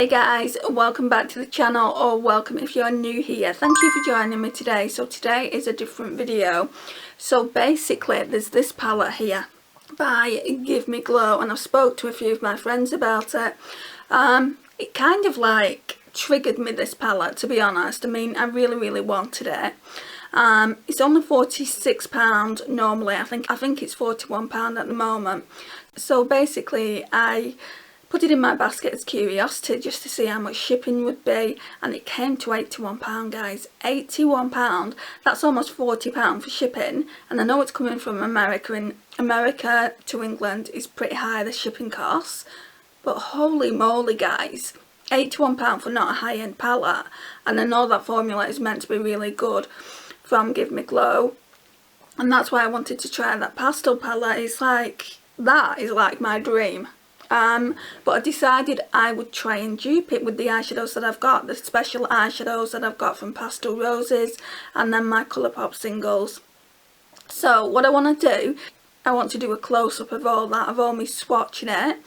Hey guys, welcome back to the channel, or welcome if you're new here. Thank you for joining me today. So today is a different video. So basically there's this palette here by Give Me Glow, and I've spoke to a few of my friends about it. It kind of like triggered me, this palette, to be honest. I mean, I really wanted it. It's only £46 normally. I think it's £41 at the moment. So basically I put it in my basket as curiosity just to see how much shipping would be, and it came to £81, guys. £81, that's almost £40 for shipping, and I know it's coming from America, and America to England is pretty high, the shipping costs, but holy moly guys, £81 for not a high-end palette. And I know that formula is meant to be really good from Give Me Glow, and that's why I wanted to try that pastel palette. It's like, that is like my dream. But I decided I would try and dupe it with the eyeshadows that I've got, the special eyeshadows that I've got from Pastel Roses, and then my Colourpop singles. So what I want to do, I want to do a close-up of all that, of all me swatching it.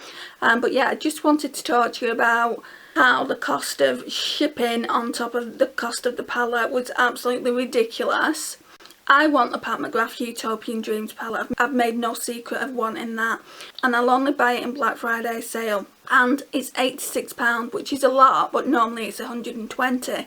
But yeah, I just wanted to talk to you about how the cost of shipping on top of the cost of the palette was absolutely ridiculous. I want the Pat McGrath Utopian Dreams palette. I've made no secret of wanting that, and I'll only buy it in Black Friday sale, and it's £86, which is a lot, but normally it's £120.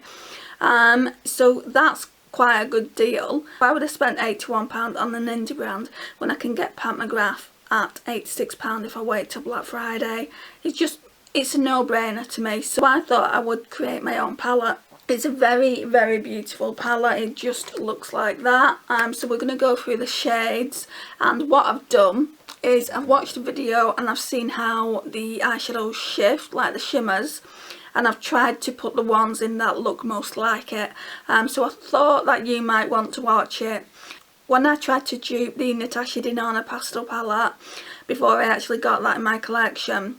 So that's quite a good deal. I would have spent £81 on an indie brand when I can get Pat McGrath at £86 if I wait till Black Friday. It's a no-brainer to me, so I thought I would create my own palette. It's a very beautiful palette. It just looks like that. So we're going to go through the shades, and what I've done is I've watched a video and I've seen how the eyeshadows shift, like the shimmers, and I've tried to put the ones in that look most like it. So I thought that you might want to watch it. When I tried to dupe the Natasha Denona pastel palette before I actually got that in my collection,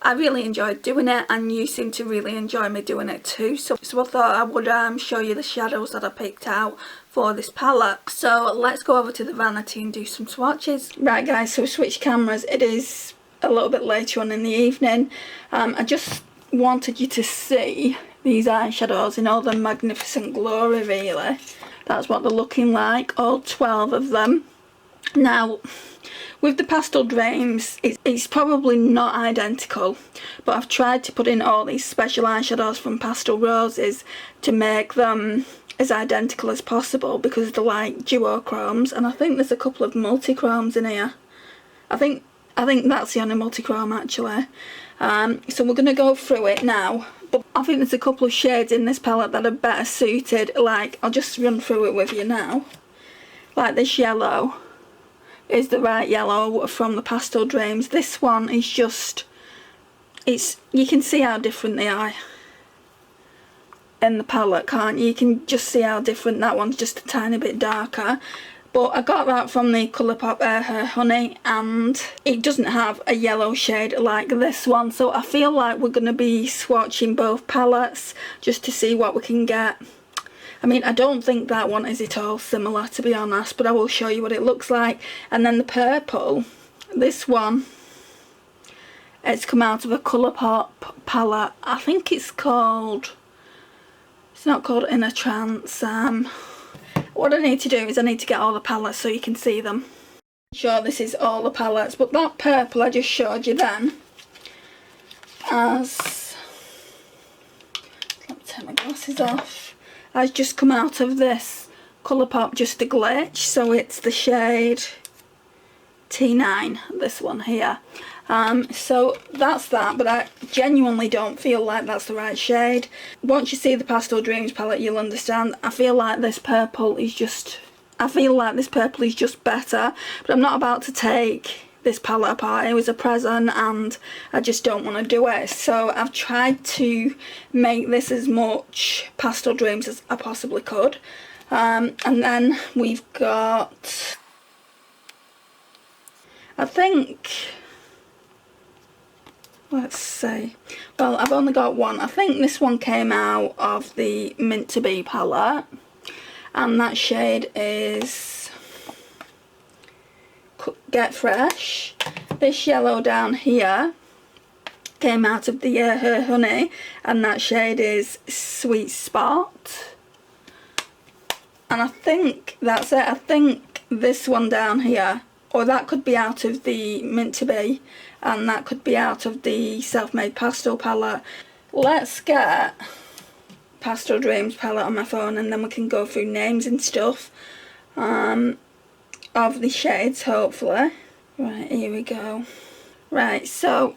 I really enjoyed doing it, and you seem to really enjoy me doing it too. So I thought I would show you the shadows that I picked out for this palette. So let's go over to the vanity and do some swatches. Right guys, so we switched cameras. It is a little bit later on in the evening. I just wanted you to see these eyeshadows in all their magnificent glory, really. That's what they're looking like, all 12 of them. Now, with the Pastel Dreams, it's probably not identical, but I've tried to put in all these special eyeshadows from Pastel Roses to make them as identical as possible, because they're like duochromes, and I think there's a couple of multichromes in here. I think that's the only multichrome actually. So we're going to go through it now, but I think there's a couple of shades in this palette that are better suited. Like, I'll just run through it with you now. Like this yellow is the right yellow from the Pastel Dreams. This one is just, you can see how different they are in the palette, can't you? You can just see how different. That one's just a tiny bit darker, but I got that from the Colourpop Her Honey, and it doesn't have a yellow shade like this one. So I feel like we're going to be swatching both palettes just to see what we can get. I mean, I don't think that one is at all similar, to be honest, but I will show you what it looks like. And then the purple, this one, it's come out of a Colourpop palette. I think it's called, it's not called Inner Trance. What I need to do is I need to get all the palettes so you can see them. I'm sure this is all the palettes, but that purple I just showed you then, as, let me take my glasses off, has just come out of this Colourpop Just a Glitch. So it's the shade T9, this one here. So that's that, but I genuinely don't feel like that's the right shade. Once you see the Pastel Dreams palette, you'll understand. I feel like this purple is just, better, but I'm not about to take this palette apart. It was a present and I just don't want to do it. So I've tried to make this as much Pastel Dreams as I possibly could. And then we've got, I think, let's see, well, I've only got one. I think this one came out of the Mint to Be palette, and that shade is Get Fresh. This yellow down here came out of the Her Honey, and that shade is Sweet Spot. And I think that's it. I think this one down here, or that could be out of the Mint to Be, and that could be out of the Self-Made Pastel palette. Let's get Pastel Dreams palette on my phone, and then we can go through names and stuff of the shades, hopefully. Right, here we go. Right, so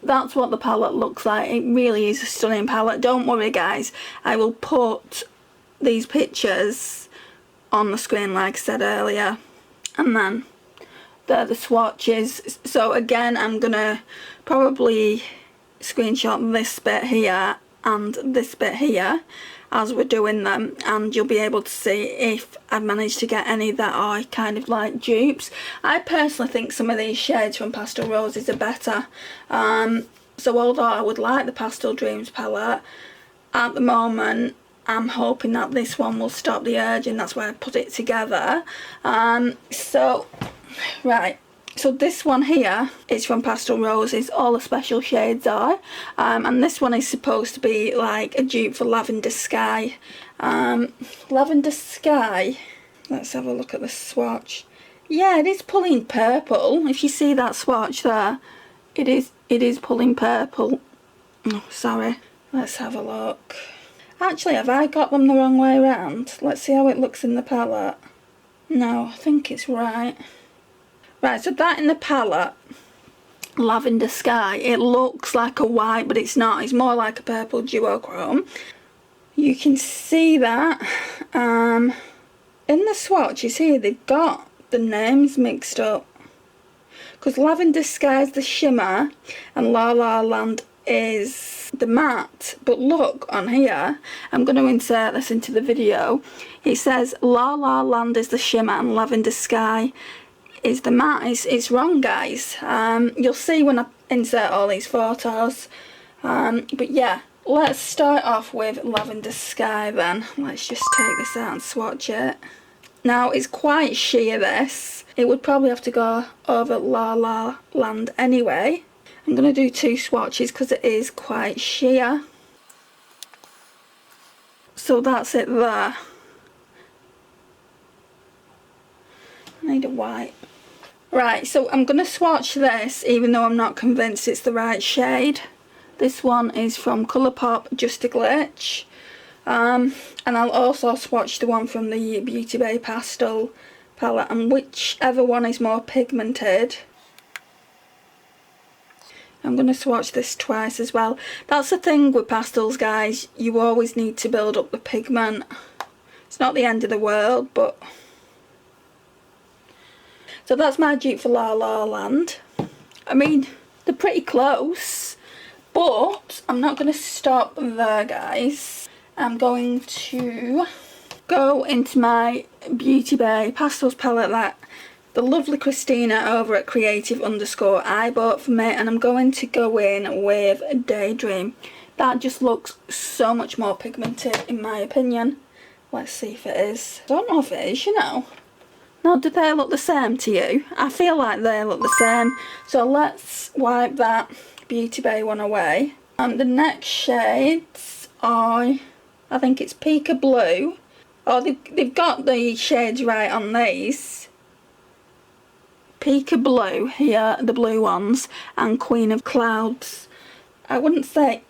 that's what the palette looks like. It really is a stunning palette. Don't worry guys, I will put these pictures on the screen like I said earlier, and then they're the swatches. So again, I'm gonna probably screenshot this bit here and this bit here as we're doing them, and you'll be able to see if I've managed to get any that are kind of like dupes. I personally think some of these shades from Pastel Roses are better. So although I would like the Pastel Dreams palette, at the moment I'm hoping that this one will stop the urge, and that's why I put it together. Right, so this one here is from Pastel Roses, all the special shades are, and this one is supposed to be like a dupe for Lavender Sky. Lavender Sky, let's have a look at the swatch. Yeah, it is pulling purple. If you see that swatch there, it is pulling purple. Oh, sorry, let's have a look. Actually, have I got them the wrong way around? Let's see how it looks in the palette. No, I think it's right. Right, so that in the palette, Lavender Sky, it looks like a white, but it's not. It's more like a purple duochrome. You can see that. In the swatches here, they've got the names mixed up. Because Lavender Sky is the shimmer, and La La Land is the matte. But look on here, I'm going to insert this into the video. It says La La Land is the shimmer and Lavender Sky is the matte. It's wrong guys. You'll see when I insert all these photos. But yeah, let's start off with Lavender Sky then. Let's just take this out and swatch it. Now it's quite sheer this. It would probably have to go over La La Land anyway. I'm going to do two swatches because it is quite sheer. So that's it there. I need a white. Right, so I'm going to swatch this even though I'm not convinced it's the right shade. This one is from Colourpop, Just a Glitch. And I'll also swatch the one from the Beauty Bay Pastel palette, and whichever one is more pigmented. I'm going to swatch this twice as well. That's the thing with pastels guys, you always need to build up the pigment. It's not the end of the world, but... So that's my dupe for La La Land. I mean, they're pretty close, but I'm not going to stop there guys. I'm going to go into my Beauty Bay Pastels palette that the lovely Christina over at creative_I bought for me, and I'm going to go in with Daydream. That just looks so much more pigmented in my opinion. Let's see if it is. I don't know if it is, you know. Now, do they look the same to you? I feel like they look the same. So let's wipe that Beauty Bay one away. The next shades are, I think it's Pika Blue. Oh, they've got the shades right on these. Pika Blue here, the blue ones, and Queen of Clouds. I wouldn't say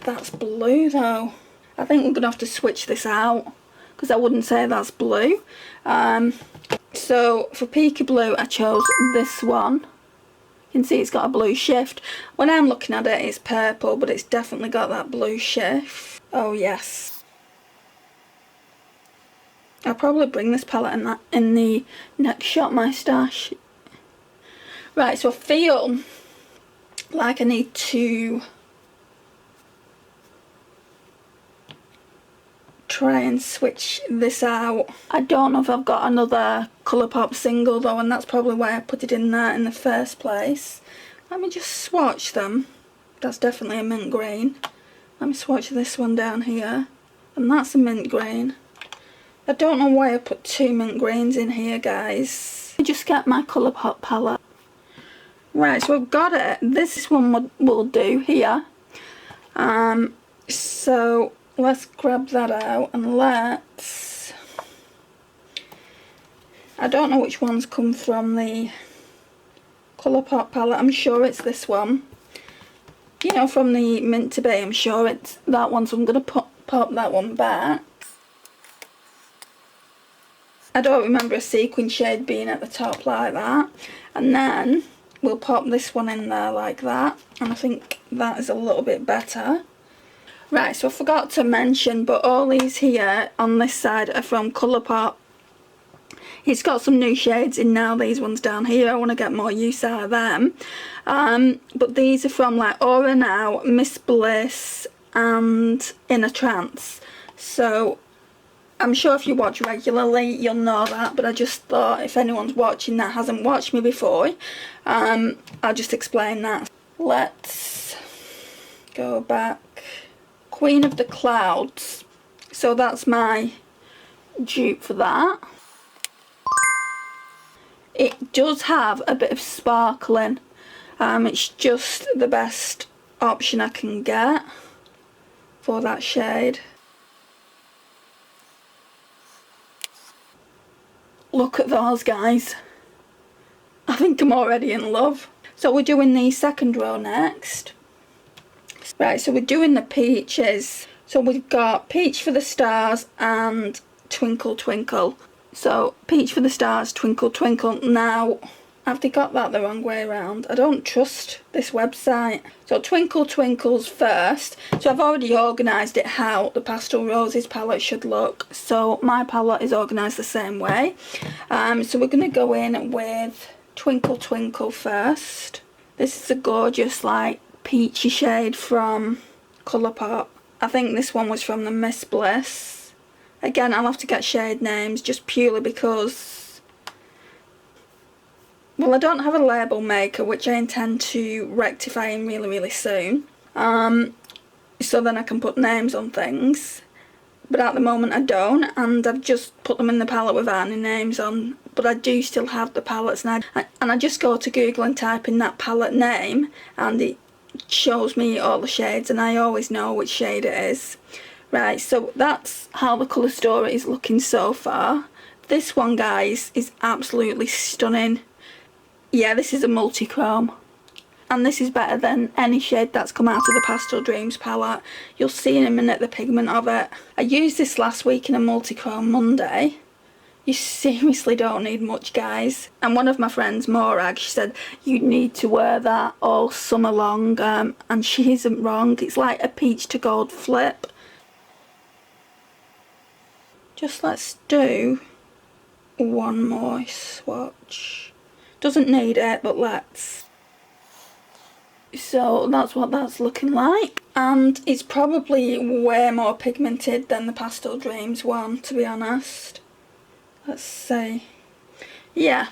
that's blue though. I think we're going to have to switch this out because I wouldn't say that's blue. So for Pika Blue I chose this one. You can see it's got a blue shift. When I'm looking at it it's purple, but it's definitely got that blue shift. Oh yes. I'll probably bring this palette in the next Shop My Stash. Right, so I feel like I need to try and switch this out. I don't know if I've got another Colourpop single though, and that's probably why I put it in there in the first place. Let me just swatch them. That's definitely a mint green. Let me swatch this one down here, and that's a mint green. I don't know why I put two mint greens in here guys. I just get my Colourpop palette. Right, so I've got it. This one will do here. So let's grab that out and let's... I don't know which one's come from the Colourpop palette. I'm sure it's this one. You know, from the Mint to Be, I'm sure it's that one. So I'm going to pop that one back. I don't remember a sequin shade being at the top like that. And then we'll pop this one in there like that. And I think that is a little bit better. Right, so I forgot to mention, but all these here on this side are from Colourpop. It's got some new shades in now, these ones down here. I want to get more use out of them. But these are from like Aura Now, Miss Bliss and In a Trance. So I'm sure if you watch regularly you'll know that, but I just thought if anyone's watching that hasn't watched me before, I'll just explain that. Let's go back. Queen of the Clouds. So that's my dupe for that. It does have a bit of sparkling. It's just the best option I can get for that shade. Look at those, guys. I think I'm already in love. So we're doing the second row next. Right, so we're doing the peaches. So we've got Peach for the Stars and Twinkle Twinkle. So Peach for the Stars, Twinkle Twinkle. Now, have they got that the wrong way around? I don't trust this website. So Twinkle Twinkle's first. So I've already organised it how the Pastel Roses palette should look. So my palette is organised the same way. So we're going to go in with Twinkle Twinkle first. This is a gorgeous like peachy shade from Colourpop. I think this one was from the Miss Bliss. Again, I'll have to get shade names just purely because, well, I don't have a label maker, which I intend to rectify in really soon. So then I can put names on things. But at the moment I don't, and I've just put them in the palette without any names on. But I do still have the palettes now. And I just go to Google and type in that palette name, and it shows me all the shades, and I always know which shade it is. Right, so that's how the colour story is looking so far. This one, guys, is absolutely stunning. Yeah, this is a multi-chrome. And this is better than any shade that's come out of the Pastel Dreams palette. You'll see in a minute the pigment of it. I used this last week in a multi-chrome Monday. You seriously don't need much, guys. And one of my friends, Morag, she said, you need to wear that all summer long. And she isn't wrong. It's like a peach to gold flip. Just let's do one more swatch. Doesn't need it, but let's. So that's what that's looking like. And it's probably way more pigmented than the Pastel Dreams one, to be honest. Let's see. Yeah.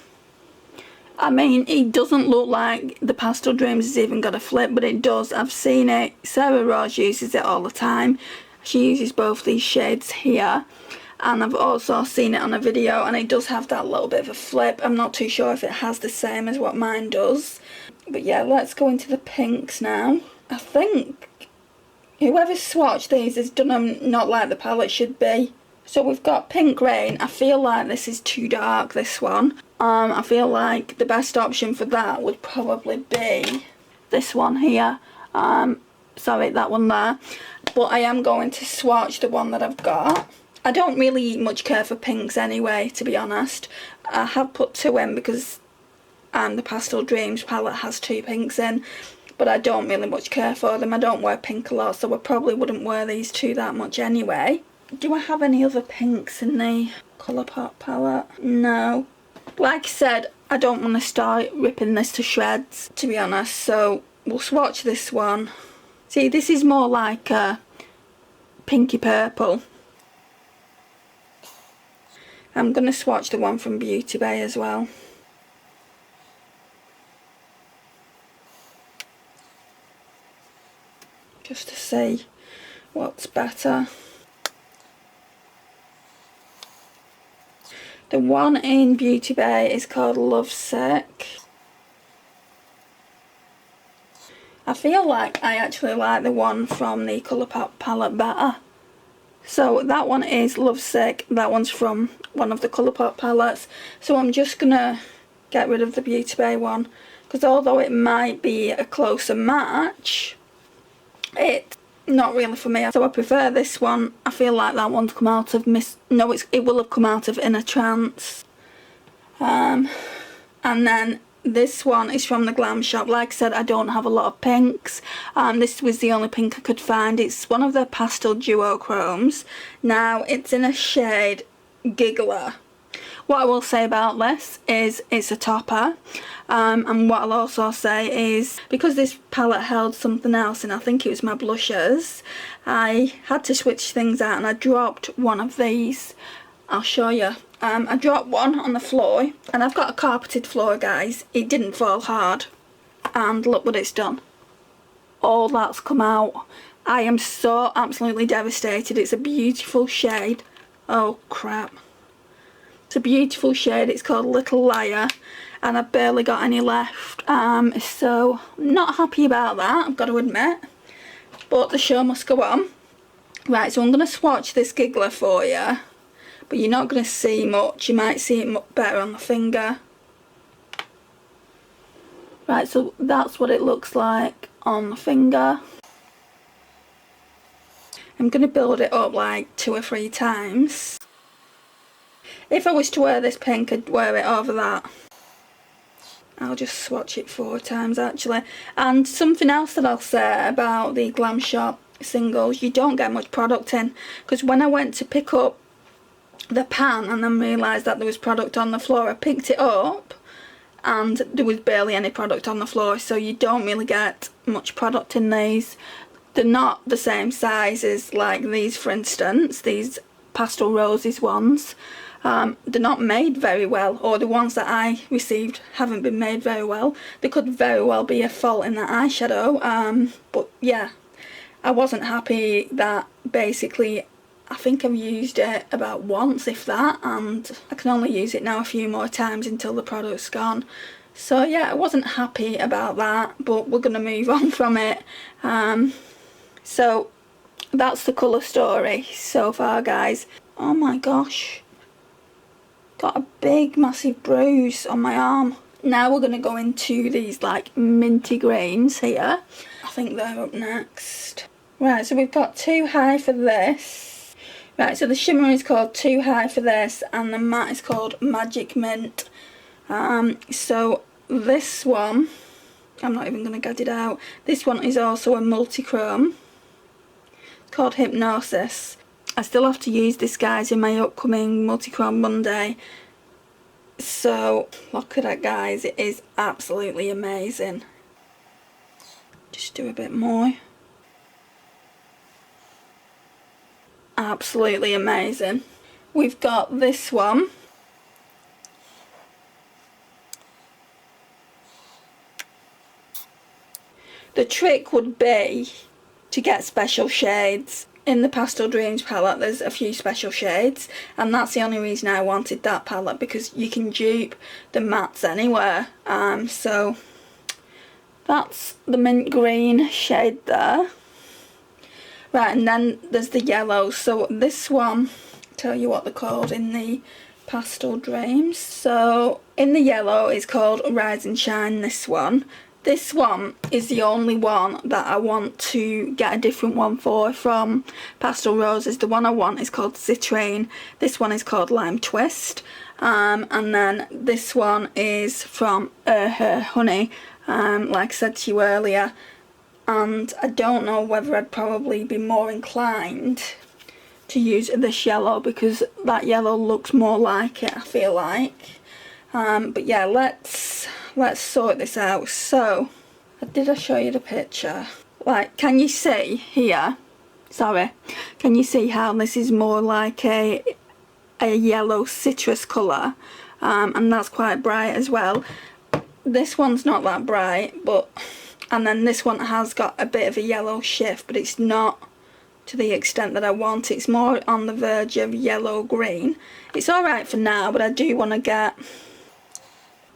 I mean, it doesn't look like the Pastel Dreams has even got a flip, but it does. I've seen it. Sarah Rose uses it all the time. She uses both these shades here. And I've also seen it on a video, and it does have that little bit of a flip. I'm not too sure if it has the same as what mine does. But yeah, let's go into the pinks now. I think whoever's swatched these has done them not like the palette should be. So we've got Pink Rain. I feel like this is too dark, this one. I feel like the best option for that would probably be this one here. Sorry, that one there. But I am going to swatch the one that I've got. I don't really much care for pinks anyway, to be honest. I have put two in because the Pastel Dreams palette has two pinks in, but I don't really much care for them. I don't wear pink a lot, so I probably wouldn't wear these two that much anyway. Do I have any other pinks in the Colourpop palette? No. Like I said, I don't want to start ripping this to shreds, to be honest, so we'll swatch this one. See, this is more like a pinky purple. I'm going to swatch the one from Beauty Bay as well. Just to see what's better. The one in Beauty Bay is called Lovesick. I feel like I actually like the one from the Colourpop palette better. So that one is Lovesick. That one's from one of the Colourpop palettes. So I'm just gonna get rid of the Beauty Bay one, because although it might be a closer match, it's not really for me. So I prefer this one. I feel like that one's come out of it will have come out of Inner Trance. And then this one is from the Glam Shop. Like I said, I don't have a lot of pinks. This was the only pink I could find. It's one of the Pastel duochromes. Now, it's in a shade Giggler. What I will say about this is it's a topper. And what I'll also say is, because this palette held something else, and I think it was my blushes, I had to switch things out and I dropped one of these. I'll show you. I dropped one on the floor, and I've got a carpeted floor, guys. It didn't fall hard, and look what it's done. All that's come out. I am so absolutely devastated. It's a beautiful shade. Oh crap. It's a beautiful shade. It's called Little Liar, and I've barely got any left. So not happy about that, I've got to admit, but the show must go on. Right, so I'm going to swatch this Giggler for you. But you're not going to see much. You might see it better on the finger. Right, so that's what it looks like on the finger. I'm going to build it up like 2 or 3 times. If I was to wear this pink, I'd wear it over that. I'll just swatch it 4 times actually. And something else that I'll say about the Glam Shop singles, you don't get much product in. Because when I went to pick up the pan and then realised that there was product on the floor, I picked it up and there was barely any product on the floor. So you don't really get much product in these. They're not the same size as like these, for instance, these Pastel Roses ones. They're not made very well, or the ones that I received haven't been made very well. There could very well be a fault in the eyeshadow, but yeah, I wasn't happy that basically I think I've used it about once, if that, and I can only use it now a few more times until the product's gone. So yeah, I wasn't happy about that, but we're going to move on from it. So that's the colour story so far, guys. Oh my gosh. Got a big massive bruise on my arm. Now we're going to go into these like minty greens here. I think they're up next. Right, so we've got Too High for this. Right, so the shimmer is called Too High for this, and the matte is called Magic Mint. So this one, I'm not even going to get it out. This one is also a multi-chrome. It's called Hypnosis. I still have to use this, guys, in my upcoming multi-chrome Monday. So look at that, guys. It is absolutely amazing. Just do a bit more. Absolutely amazing. We've got this one. The trick would be to get special shades. In the Pastel Dreams palette there's a few special shades, and that's the only reason I wanted that palette, because you can dupe the mattes anywhere. So that's the mint green shade there. Right, and then there's the yellow. So this one, I'll tell you what they're called in the Pastel Dreams. So in the yellow it's called Rise and Shine, this one. This one is the only one that I want to get a different one for from Pastel Roses. The one I want is called Citrine. This one is called Lime Twist. And then this one is from Her Honey, like I said to you earlier. And I don't know whether I'd probably be more inclined to use this yellow, because that yellow looks more like it, I feel like. But yeah, let's sort this out. So, did I show you the picture? Like, can you see here? Sorry. Can you see how this is more like a yellow citrus colour? And that's quite bright as well. This one's not that bright, but... And then this one has got a bit of a yellow shift, but it's not to the extent that I want. It's more on the verge of yellow-green. It's alright for now, but I do want to get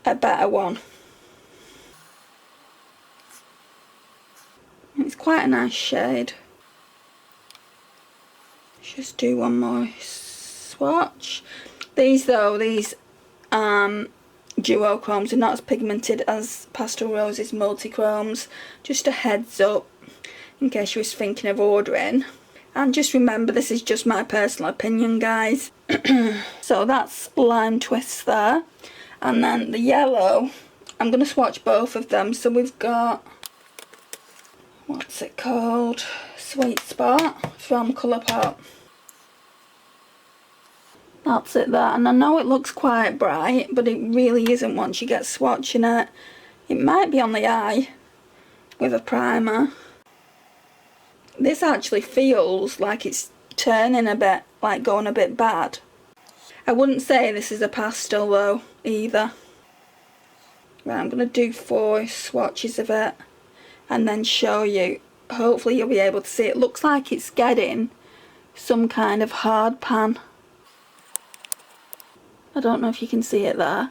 a better one. It's quite a nice shade. Just do one more swatch. These though, these duochromes are not as pigmented as Pastel Rose's multichromes. Just a heads up in case you was thinking of ordering. And just remember, this is just my personal opinion, guys. So that's Lime Twist there. And then the yellow, I'm going to swatch both of them. So we've got, what's it called? Sweet Spot from Colourpop. That's it there. And I know it looks quite bright, but it really isn't once you get swatching it. It might be on the eye with a primer. This actually feels like it's turning a bit, like going a bit bad. I wouldn't say this is a pastel though, either. Right, I'm going to do 4 swatches of it and then show you. Hopefully you'll be able to see. It looks like it's getting some kind of hard pan. I don't know if you can see it there.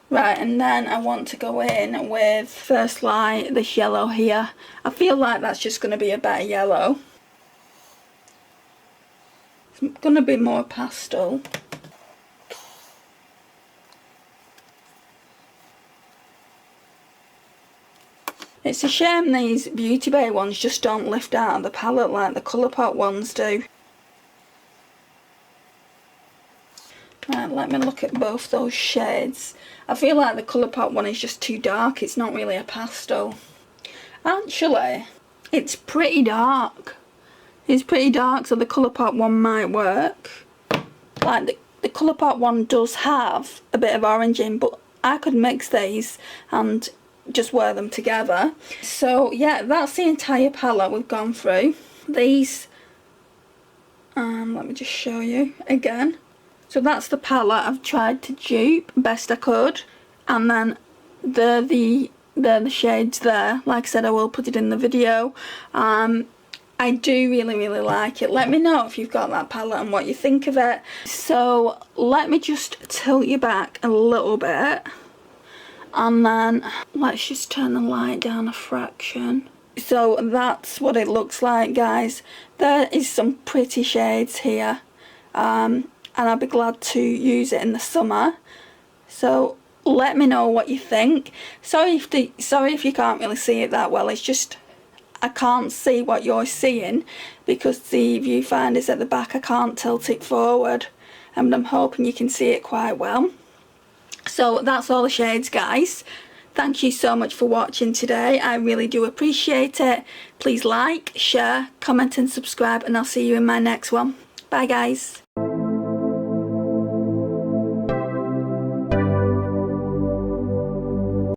Right, and then I want to go in with First Light, this yellow here. I feel like that's just going to be a better yellow. It's going to be more pastel. It's a shame these Beauty Bay ones just don't lift out of the palette like the Colourpop ones do. Right, let me look at both those shades. I feel like the Colourpop one is just too dark. It's not really a pastel. Actually, it's pretty dark. It's pretty dark, so the Colourpop one might work. Like, the Colourpop one does have a bit of orange in, but I could mix these and just wear them together. So, yeah, that's the entire palette we've gone through. These, let me just show you again. So that's the palette I've tried to dupe best I could, and then they're the shades there. Like I said, I will put it in the video. I do really like it. Let me know if you've got that palette and what you think of it. So let me just tilt you back a little bit, and then let's just turn the light down a fraction. So that's what it looks like, guys. There is some pretty shades here. And I'll be glad to use it in the summer. So let me know what you think. Sorry if you can't really see it that well. It's just I can't see what you're seeing because the viewfinder's at the back. I can't tilt it forward, and I'm hoping you can see it quite well. So that's all the shades, guys. Thank you so much for watching today. I really do appreciate it. Please like, share, comment and subscribe, and I'll see you in my next one. Bye, guys.